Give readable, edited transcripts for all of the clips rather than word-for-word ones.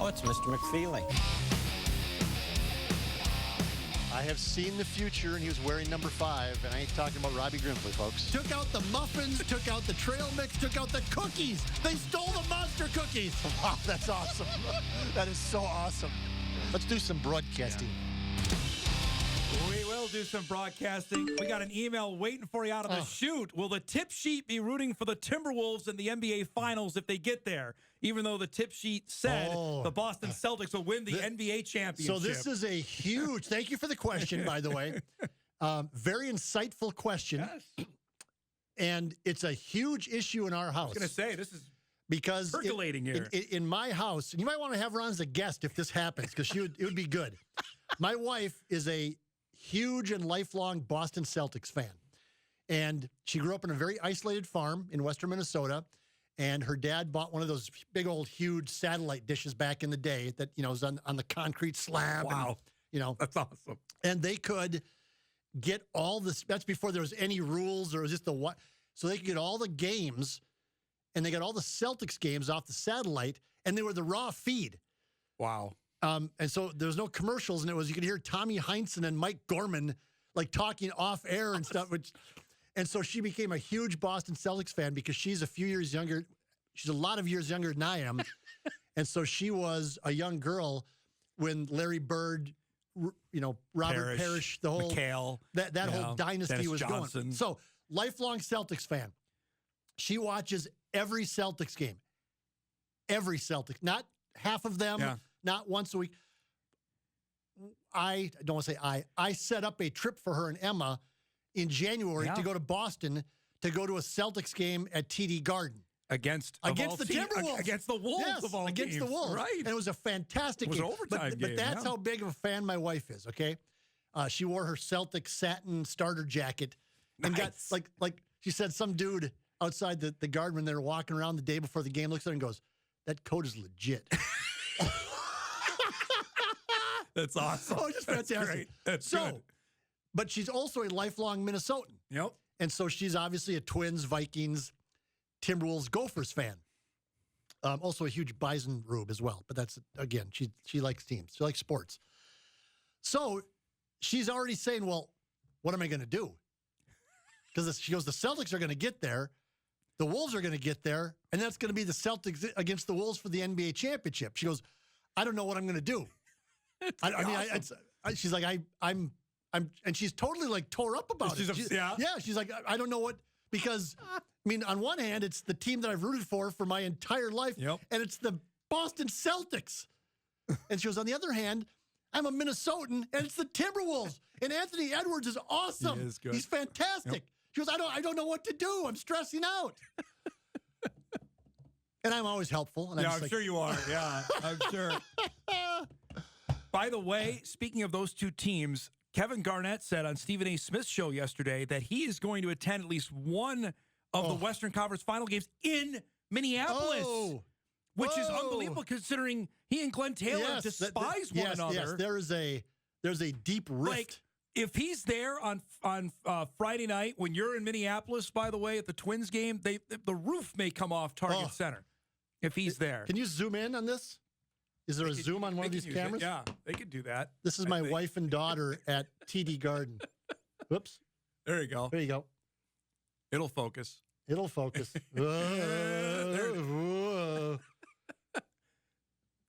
Oh, it's Mr. McFeely. I have seen the future, and he was wearing number 5, and I ain't talking about Robbie Grimsley, folks. Took out the muffins, took out the trail mix, took out the cookies. They stole the monster cookies. Wow, that's awesome. That is so awesome. Let's do some broadcasting. We will do some broadcasting. We got an email waiting for you out of the chute. Will the tip sheet be rooting for the Timberwolves in the NBA Finals if they get there? Even though the tip sheet said the Boston Celtics will win the NBA championship. So this is a huge, thank you for the question, by the way. Very insightful question. Yes. And it's a huge issue in our house. I was going to say, this is because percolating here. In my house, and you might want to have her on as a guest if this happens, because it would be good. My wife is a huge and lifelong Boston Celtics fan. And she grew up in a very isolated farm in western Minnesota. And her dad bought one of those big old huge satellite dishes back in the day that, was on the concrete slab. Wow. And, That's awesome. And they could get all this. That's before there was any rules or it was just what. So they could get all the games, and they got all the Celtics games off the satellite, and they were the raw feed. Wow. And so there was no commercials, and you could hear Tommy Heinsohn and Mike Gorman like talking off air and stuff. And so she became a huge Boston Celtics fan because she's a few years younger. She's a lot of years younger than I am. And so she was a young girl when Larry Bird, Robert Parrish, the whole McHale, that whole dynasty Dennis was Johnson. going. So lifelong Celtics fan. She watches every Celtics game. Every Celtics, not half of them. Yeah. Not once a week. I don't want to say I set up a trip for her and Emma in January to go to Boston to go to a Celtics game at TD Garden. Against the Timberwolves. Against the Wolves Yes, of all against teams. the Wolves. Right. And it was a fantastic game. It was an overtime game. But that's how big of a fan my wife is, okay? She wore her Celtic satin starter jacket and got, like she said, some dude outside the garden when they were walking around the day before the game looks at her and goes, "That coat is legit." That's awesome. Oh, just fantastic. That's great. That's good. But she's also a lifelong Minnesotan. Yep. And so she's obviously a Twins, Vikings, Timberwolves, Gophers fan. Also a huge Bison rube as well. But that's, again, she likes teams. She likes sports. So she's already saying, well, what am I going to do? Because she goes, the Celtics are going to get there. The Wolves are going to get there. And that's going to be the Celtics against the Wolves for the NBA championship. She goes, I don't know what I'm going to do. She's like, I'm, and she's totally like tore up about it. She's like, I don't know what, because on one hand, it's the team that I've rooted for my entire life, and it's the Boston Celtics. And she goes, on the other hand, I'm a Minnesotan, and it's the Timberwolves. And Anthony Edwards is awesome. He is good. He's fantastic. Yep. She goes, I don't know what to do. I'm stressing out. And I'm always helpful. And I'm sure you are. Yeah, I'm sure. By the way, speaking of those two teams, Kevin Garnett said on Stephen A. Smith's show yesterday that he is going to attend at least one of the Western Conference final games in Minneapolis, which is unbelievable considering he and Glenn Taylor despise one another. Yes, there's a deep rift. Like, if he's there on Friday night when you're in Minneapolis, by the way, at the Twins game, the roof may come off Target Center if he's there. Can you zoom in on this? Is there a zoom on one of these cameras? Yeah, they could do that. This is my wife and daughter at TD Garden. Whoops. There you go. There you go. It'll focus. It'll focus. Look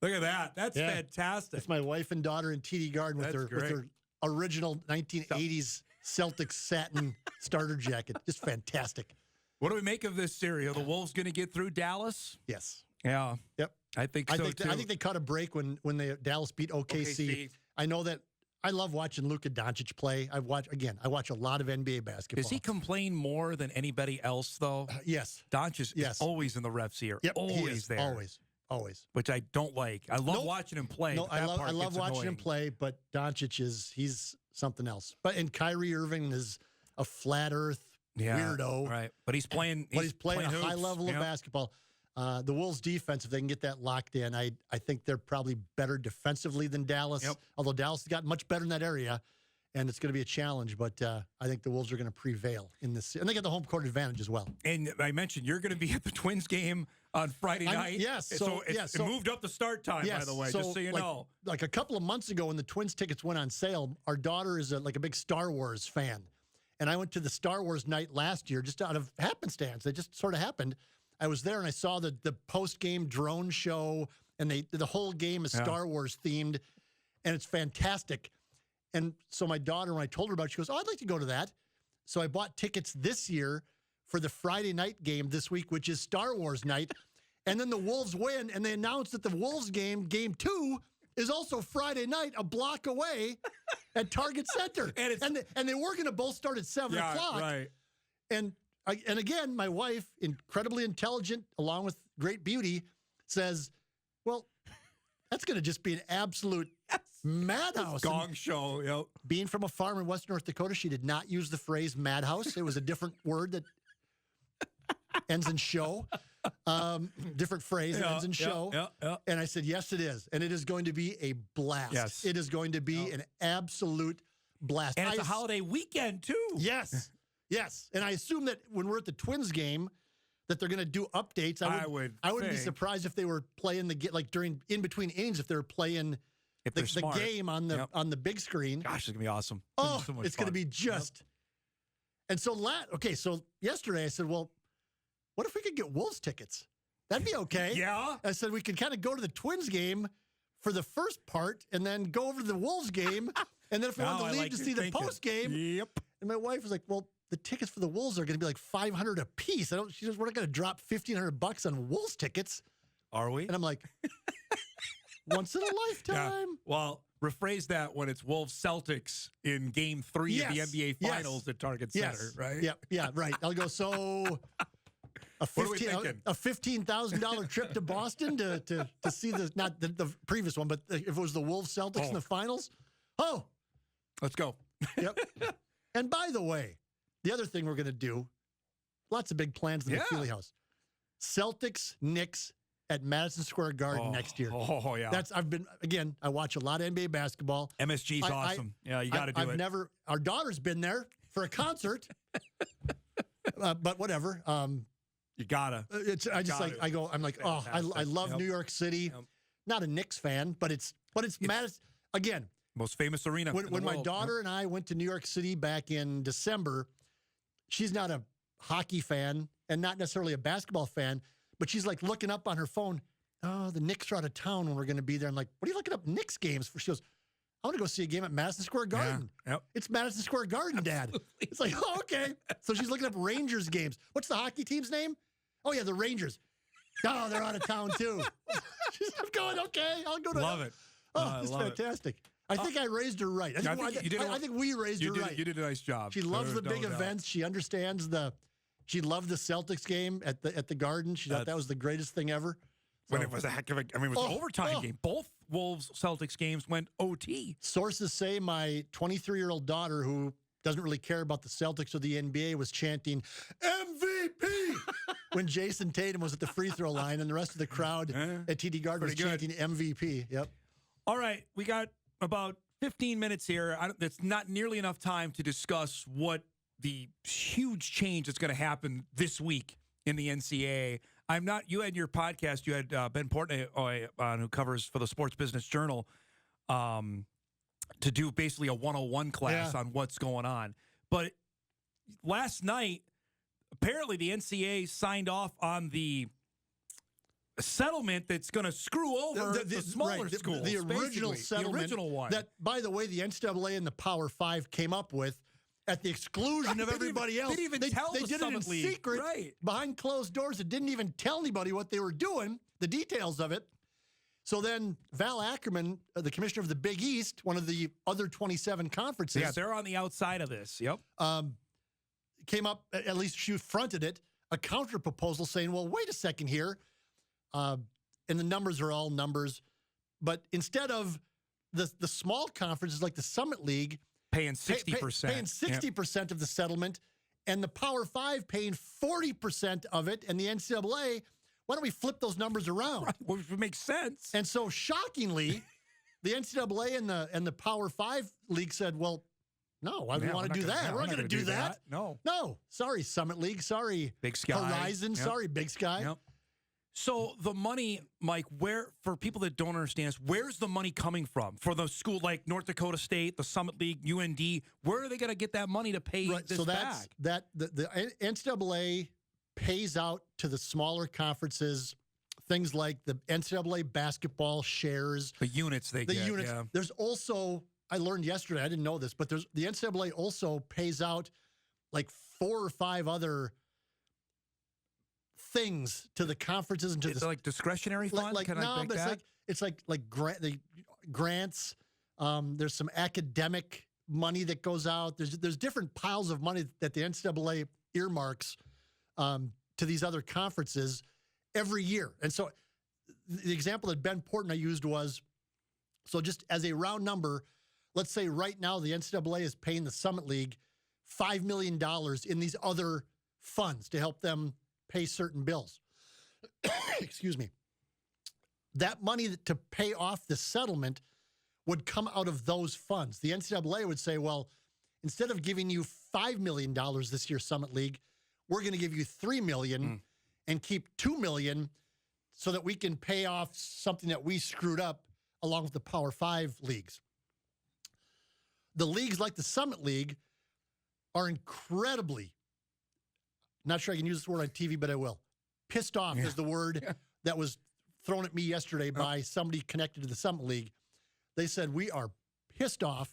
at that. That's fantastic. That's my wife and daughter in TD Garden with their original 1980s Celtics satin starter jacket. Just fantastic. What do we make of this series? Are the Wolves going to get through Dallas? Yes. Yeah. Yep. I think so, too. I think they caught a break when Dallas beat OKC. I know that. I love watching Luka Doncic play. I watch a lot of NBA basketball. Does he complain more than anybody else, though? Yes. Doncic is always in the ref's ear. Yep, always there. Always. Which I don't like. I love watching him play. No, I love watching him play, but Doncic he's something else. And Kyrie Irving is a flat earth weirdo. Right. But he's playing a high hoops. level of basketball. The Wolves' defense, if they can get that locked in, I think they're probably better defensively than Dallas. Although Dallas has gotten much better in that area, and it's going to be a challenge. But I think the Wolves are going to prevail in this, and they get the home court advantage as well. And I mentioned you're going to be at the Twins game on Friday night. Yes, it moved up the start time, by the way, just so you know. Like a couple of months ago, when the Twins tickets went on sale, our daughter is a big Star Wars fan, and I went to the Star Wars night last year just out of happenstance. It just sort of happened. I was there and I saw the post-game drone show, and the whole game is Star Wars themed, and it's fantastic. And so my daughter, when I told her about it, she goes, "Oh, I'd like to go to that." So I bought tickets this year for the Friday night game this week, which is Star Wars night. And then the Wolves win, and they announced that the Wolves game 2, is also Friday night, a block away at Target Center. And they were going to both start at 7 o'clock. Right. And again, my wife, incredibly intelligent, along with great beauty, says, well, that's going to just be an absolute madhouse. Gong show, yep. Being from a farm in Western North Dakota, she did not use the phrase madhouse. It was a different word that ends in show. Different phrase that ends in show. And I said, yes, it is. And it is going to be a blast. Yes. It is going to be an absolute blast. And it's a holiday weekend, too. Yes. Yes. And I assume that when we're at the Twins game, that they're going to do updates. I wouldn't be surprised if they were playing in between innings, if they were playing the game on the big screen. Gosh, it's going to be awesome. Oh, it's going to be just. And so, so yesterday I said, well, what if we could get Wolves tickets? That'd be okay. Yeah. I said we could kind of go to the Twins game for the first part and then go over to the Wolves game. And then if we wanted to leave to see the post game. Yep. And my wife was like, well, the tickets for the Wolves are going to be like $500 a piece. She says, we're not going to drop $1,500 on Wolves tickets. Are we? And I'm like, once in a lifetime. Yeah. Well, rephrase that when it's Wolves Celtics in Game 3 of the NBA Finals at Target Center, right? Yeah, right. I'll go, so a $15,000 trip to Boston to see not the previous one, but if it was the Wolves Celtics in the finals. Oh. Let's go. Yep. And by the way, the other thing we're going to do, lots of big plans in the McFeely house. Celtics, Knicks at Madison Square Garden next year. Oh, yeah. I watch a lot of NBA basketball. MSG's awesome. Yeah, you got to do it. Our daughter's been there for a concert, but whatever. You gotta. I'm like, I love New York City. Yep. Not a Knicks fan, but it's Madison again. Most famous arena. When my daughter and I went to New York City back in December, she's not a hockey fan and not necessarily a basketball fan, but she's like looking up on her phone. Oh, the Knicks are out of town when we're going to be there. I'm like, what are you looking up Knicks games for? She goes, I want to go see a game at Madison Square Garden. Yeah. Yep. It's Madison Square Garden, Dad. Absolutely. It's like, oh, okay. So she's looking up Rangers games. What's the hockey team's name? Oh, yeah, the Rangers. Oh, they're out of town, too. I'm going, okay, I'll go to Love it. Oh, it's fantastic. I think I raised her right. I think we raised her right. You did a nice job. She loves the big events. She understands she loved the Celtics game at the Garden. She thought that was the greatest thing ever. When it was a heck of it was an overtime game. Both Wolves Celtics games went OT. Sources say my 23-year-old daughter, who doesn't really care about the Celtics or the NBA, was chanting MVP when Jason Tatum was at the free throw line, and the rest of the crowd at TD Garden was chanting MVP. Yep. All right, we got about 15 minutes here. That's not nearly enough time to discuss what the huge change that's going to happen this week in the NCAA. You had your podcast, you had Ben Portnoy on, who covers for the Sports Business Journal, to do basically a 101 class on what's going on. But last night, apparently the NCAA signed off on the settlement that's going to screw over the smaller schools. The original settlement. The original one. That, by the way, the NCAA and the Power Five came up with at the exclusion of everybody else. They didn't even tell they did it in secret behind closed doors. It didn't even tell anybody what they were doing, the details of it. So then Val Ackerman, the commissioner of the Big East, one of the other 27 conferences. Yeah, they're on the outside of this. Yep. Came up, at least she fronted it, a counter proposal saying, well, wait a second here. And the numbers are all numbers. But instead of the small conferences like the Summit League paying 60%. Paying 60% of the settlement, and the Power Five paying 40% of it, and the NCAA, why don't we flip those numbers around? Right, which would make sense. And so shockingly, the NCAA and the Power Five league said, well, No, why do we Yeah, want to do that? We're not going to do that. No. No. Sorry, Summit League. Sorry, Big Sky. Horizon. Yep. Sorry, Big Sky. Yep. So the money, Mike, for people that don't understand this, where's the money coming from? For the school like North Dakota State, the Summit League, UND, where are they going to get that money to pay this back? The NCAA pays out to the smaller conferences things like the NCAA basketball shares. The units they the get. units. Yeah. There's also, I learned yesterday, I didn't know this, but the NCAA also pays out like 4 or 5 other things to the conferences and to It's the like discretionary funds. Can I break that? it's like grants. There's some academic money that goes out. There's different piles of money that the NCAA earmarks to these other conferences every year. And so the example that Ben Portnoy used was, so just as a round number, let's say right now the NCAA is paying the Summit League $5 million in these other funds to help them pay certain bills. Excuse me. That money to pay off the settlement would come out of those funds. The NCAA would say, well, instead of giving you $5 million this year, Summit League, we're going to give you $3 million and keep $2 million so that we can pay off something that we screwed up along with the Power 5 leagues. The leagues like the Summit League are incredibly, not sure I can use this word on TV, but I will. Pissed off is the word that was thrown at me yesterday by somebody connected to the Summit League. They said, we are pissed off,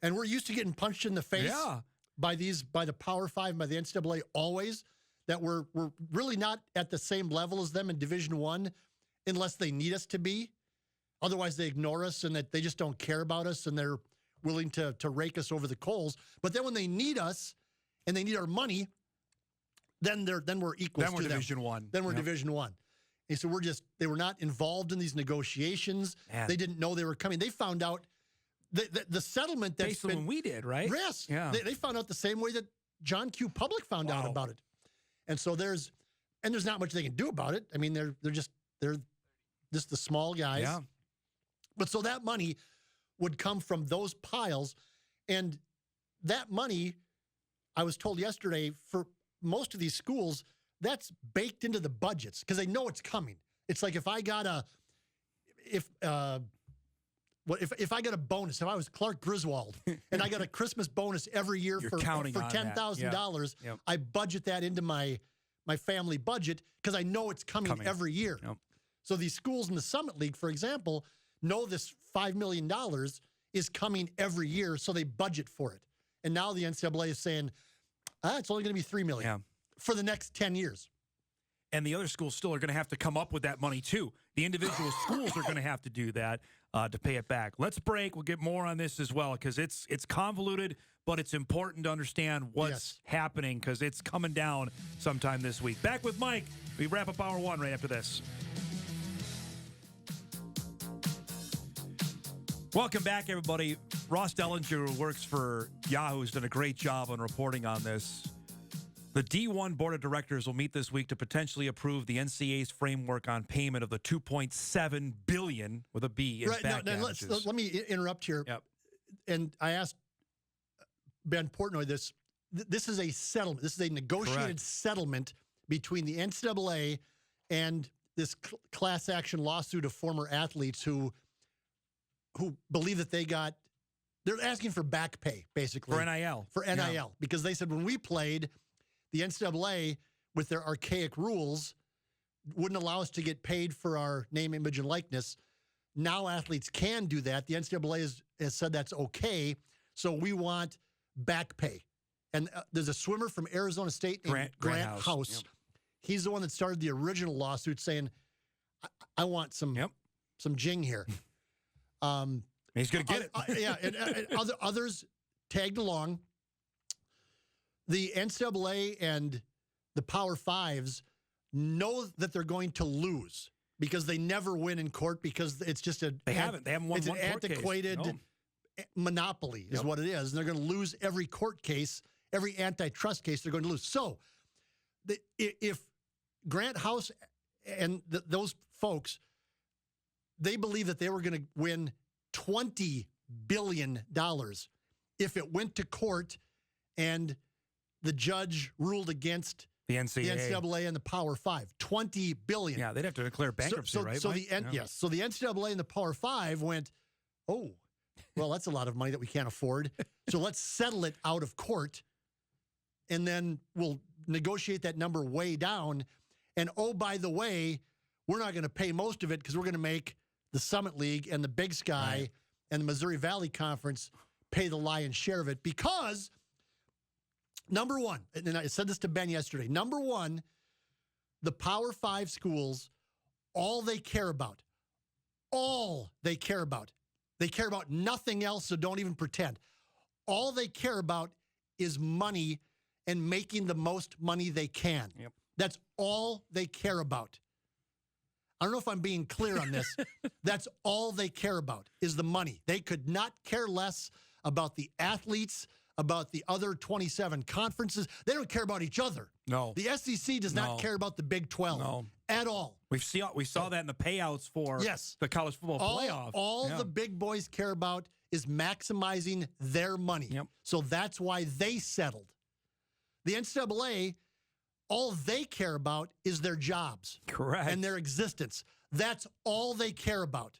and we're used to getting punched in the face by the Power 5, by the NCAA always, that we're really not at the same level as them in Division I unless they need us to be. Otherwise, they ignore us and that they just don't care about us and they're willing to rake us over the coals. But then when they need us and they need our money, then we're equal to them. Division I. Then we're Division I. And so they were not involved in these negotiations. Man. They didn't know they were coming. They found out the settlement that's basically when we did, right? Yes. Yeah. They found out the same way that John Q. Public found out about it. And so there's not much they can do about it. I mean, they're just the small guys. Yeah. But so that money would come from those piles. And that money, I was told yesterday, for most of these schools, that's baked into the budgets because they know it's coming. It's like if I got a bonus, if I was Clark Griswold and I got a Christmas bonus every year for $10,000, I budget that into my family budget because I know it's coming every year. Yep. So these schools in the Summit League, for example, know this $5 million is coming every year, so they budget for it. And now the NCAA is saying, it's only going to be $3 million for the next 10 years. And the other schools still are going to have to come up with that money, too. The individual schools are going to have to do that to pay it back. Let's break. We'll get more on this as well because it's convoluted, but it's important to understand what's happening because it's coming down sometime this week. Back with Mike. We wrap up Hour 1 right after this. Welcome back, everybody. Ross Dellinger, who works for Yahoo, has done a great job on reporting on this. The D1 Board of Directors will meet this week to potentially approve the NCAA's framework on payment of the $2.7 billion with a B in back damages. Let me interrupt here. Yep. And I asked Ben Portnoy this. This is a settlement. This is a negotiated settlement between the NCAA and this class action lawsuit of former athletes who believe that they're asking for back pay, basically. For NIL. For NIL. Because they said when we played, the NCAA, with their archaic rules, wouldn't allow us to get paid for our name, image, and likeness. Now athletes can do that. The NCAA has said that's okay. So we want back pay. And there's a swimmer from Arizona State named Grant House. Yep. He's the one that started the original lawsuit saying, I want some jing here. He's going to get it. And others tagged along. The NCAA and the Power Fives know that they're going to lose because they never win in court because it's just They haven't won it's one an court antiquated monopoly is what it is. And they're going to lose every court case, every antitrust case they're going to lose. So if Grant House and those folks, they believe that they were going to win $20 billion if it went to court and the judge ruled against The NCAA. the NCAA and the Power Five, $20 billion. Yeah, they'd have to declare bankruptcy, right? So Mike? yes, so the NCAA and the Power Five went, oh, well, that's a lot of money that we can't afford. So let's settle it out of court, and then we'll negotiate that number way down. And oh, by the way, we're not going to pay most of it because we're going to make the Summit League and the Big Sky and the Missouri Valley Conference pay the lion's share of it because, number one, and I said this to Ben yesterday, number one, the Power Five schools, all they care about, they care about nothing else, so don't even pretend. All they care about is money and making the most money they can. Yep. That's all they care about. I don't know if I'm being clear on this. That's all they care about is the money. They could not care less about the athletes, about the other 27 conferences. They don't care about each other. No. The SEC does not care about the Big 12 at all. We saw that in the payouts for the college football playoff. All the big boys care about is maximizing their money. Yep. So that's why they settled. The NCAA, all they care about is their jobs. Correct. And their existence. That's all they care about.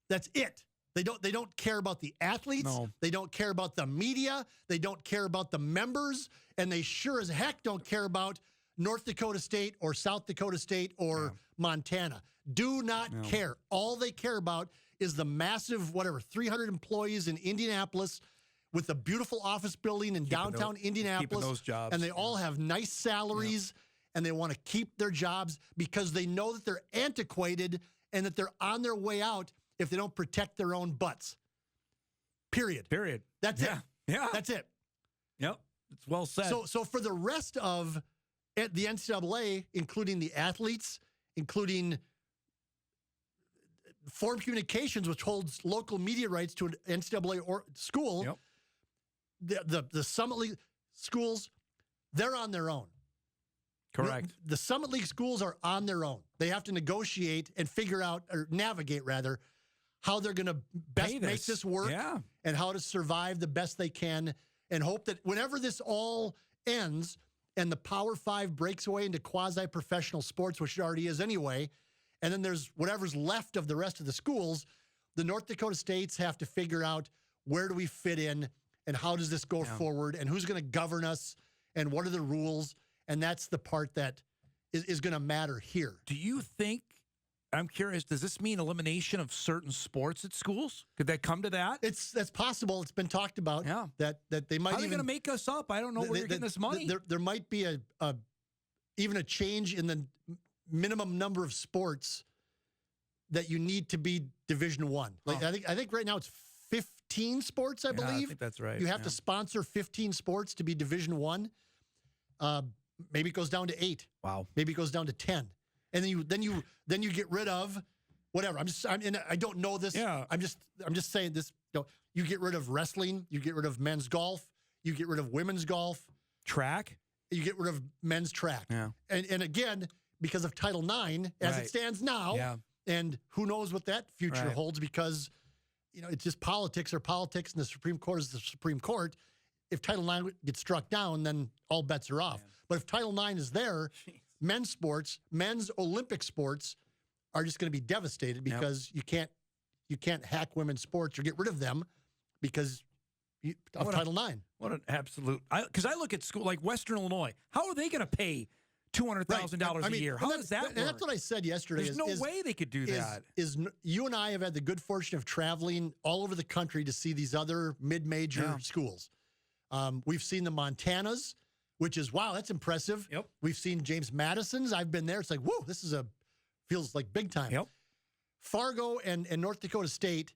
That's it. They don't care about the athletes. No. They don't care about the media. They don't care about the members. And they sure as heck don't care about North Dakota State or South Dakota State or Montana. Do not care. All they care about is the massive, 300 employees in Indianapolis with a beautiful office building in downtown Indianapolis. Keeping those jobs. And they all have nice salaries and they want to keep their jobs because they know that they're antiquated and that they're on their way out if they don't protect their own butts. Period. That's it. Yeah. That's it. Yep. It's well said. So for the rest of the NCAA, including the athletes, including Forum Communications, which holds local media rights to an NCAA school, the Summit League schools, they're on their own. Correct. The Summit League schools are on their own. They have to negotiate and figure out, or navigate rather, how they're going to best make this work and how to survive the best they can and hope that whenever this all ends and the Power Five breaks away into quasi-professional sports, which it already is anyway, and then there's whatever's left of the rest of the schools, the North Dakota states have to figure out where do we fit in and how does this go forward and who's going to govern us and what are the rules. And that's the part that is going to matter here. Do you think, I'm curious, does this mean elimination of certain sports at schools? Could that come to that? That's possible. It's been talked about. Yeah. That they might How are they going to make us up? I don't know where you're getting this money. There might be even a change in the minimum number of sports that you need to be Division I. Like I think right now it's 15 sports, I believe. I think that's right. You have to sponsor 15 sports to be Division I. Maybe it goes down to 8. Wow. Maybe it goes down to 10. And then you get rid of whatever. I don't know this. Yeah. I'm just saying this. You get rid of wrestling. You get rid of men's golf. You get rid of women's golf. Track. You get rid of men's track. Yeah. And again, because of Title IX as it stands now. Yeah. And who knows what that future holds because, it's just politics or politics and the Supreme Court is the Supreme Court. If Title IX gets struck down, then all bets are off. But if Title IX is there, men's sports, men's Olympic sports are just going to be devastated because you can't hack women's sports or get rid of them because of Title IX. What an absolute! Because I look at school like Western Illinois. How are they going to pay $200,000 a year? How does that work? And that's what I said yesterday. There's no way they could do that. You and I have had the good fortune of traveling all over the country to see these other mid-major schools. We've seen the Montanas, which is, wow, that's impressive. Yep. We've seen James Madison's. I've been there. It's like, whoa, this feels like big time. Yep. Fargo and North Dakota State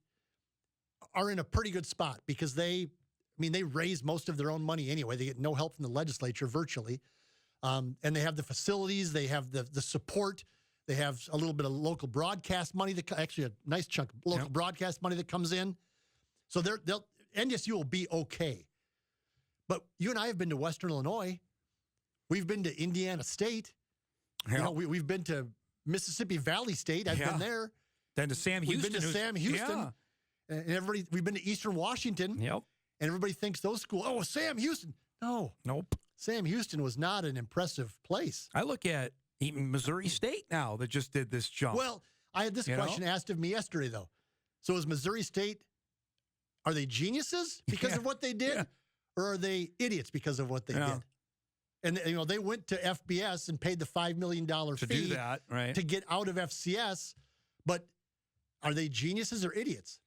are in a pretty good spot because they raise most of their own money anyway. They get no help from the legislature virtually. And they have the facilities. They have the support. They have a little bit of local broadcast money, actually a nice chunk of local broadcast money that comes in. So NDSU will be okay. But you and I have been to Western Illinois. We've been to Indiana State. Yeah. We've been to Mississippi Valley State. I've been there. Then to Sam Houston. We've been to Sam Houston. Yeah. And we've been to Eastern Washington. Yep. And everybody thinks those schools, oh, Sam Houston. No, Nope. Sam Houston was not an impressive place. I look at even Missouri State now that just did this jump. Well, I had this question asked of me yesterday, though. So is Missouri State, are they geniuses because of what they did? Yeah. Or are they idiots because of what they did? And, they went to FBS and paid the $5 million to fee do that, right? to get out of FCS. But are they geniuses or idiots?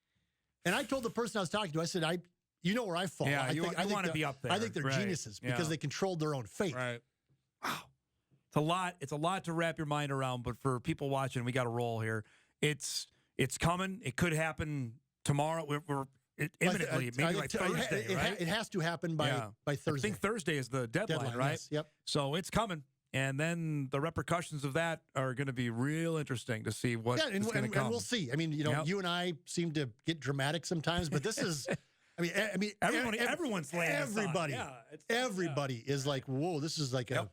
And I told the person I was talking to, I said, you know where I fall. Yeah, I you want to be up there. I think they're geniuses because they controlled their own fate. Right. Wow. It's a lot to wrap your mind around, but for people watching, we got to roll here. It's coming. It could happen tomorrow. We're imminently, maybe like Thursday, right? It has to happen by Thursday. I think Thursday is the deadline, right? Yes, yep. So it's coming. And then the repercussions of that are going to be real interesting to see what is going to come. And we'll see. I mean, you and I seem to get dramatic sometimes, but this is, everyone's laying everybody is like, whoa, this is like a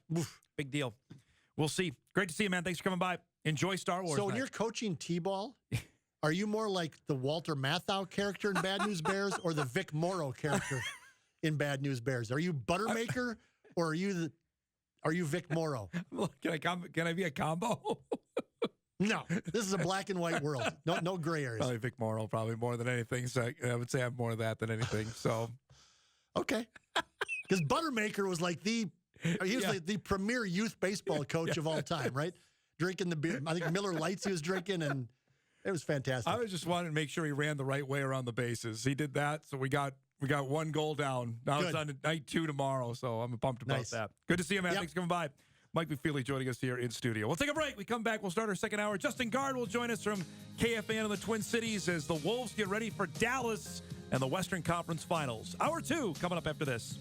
big deal. We'll see. Great to see you, man. Thanks for coming by. Enjoy Star Wars. So when you're coaching T-ball, are you more like the Walter Matthau character in Bad News Bears or the Vic Morrow character in Bad News Bears? Are you Buttermaker or are you Vic Morrow? Can I be a combo? No, this is a black and white world. No gray areas. Probably Vic Morrow, probably more than anything. So I would say I'm more of that than anything. So, okay, because Buttermaker was like he was like the premier youth baseball coach of all time, right? Drinking the beer. I think Miller Lights he was drinking, and it was fantastic. I was just wanting to make sure he ran the right way around the bases. He did that, so we got one goal down. Now it's on night 2 tomorrow, so I'm pumped about that. Good to see you, man. Thanks for coming by. Mike McFeely joining us here in studio. We'll take a break. We come back. We'll start our second hour. Justin Guard will join us from KFAN in the Twin Cities as the Wolves get ready for Dallas and the Western Conference Finals. Hour 2 coming up after this.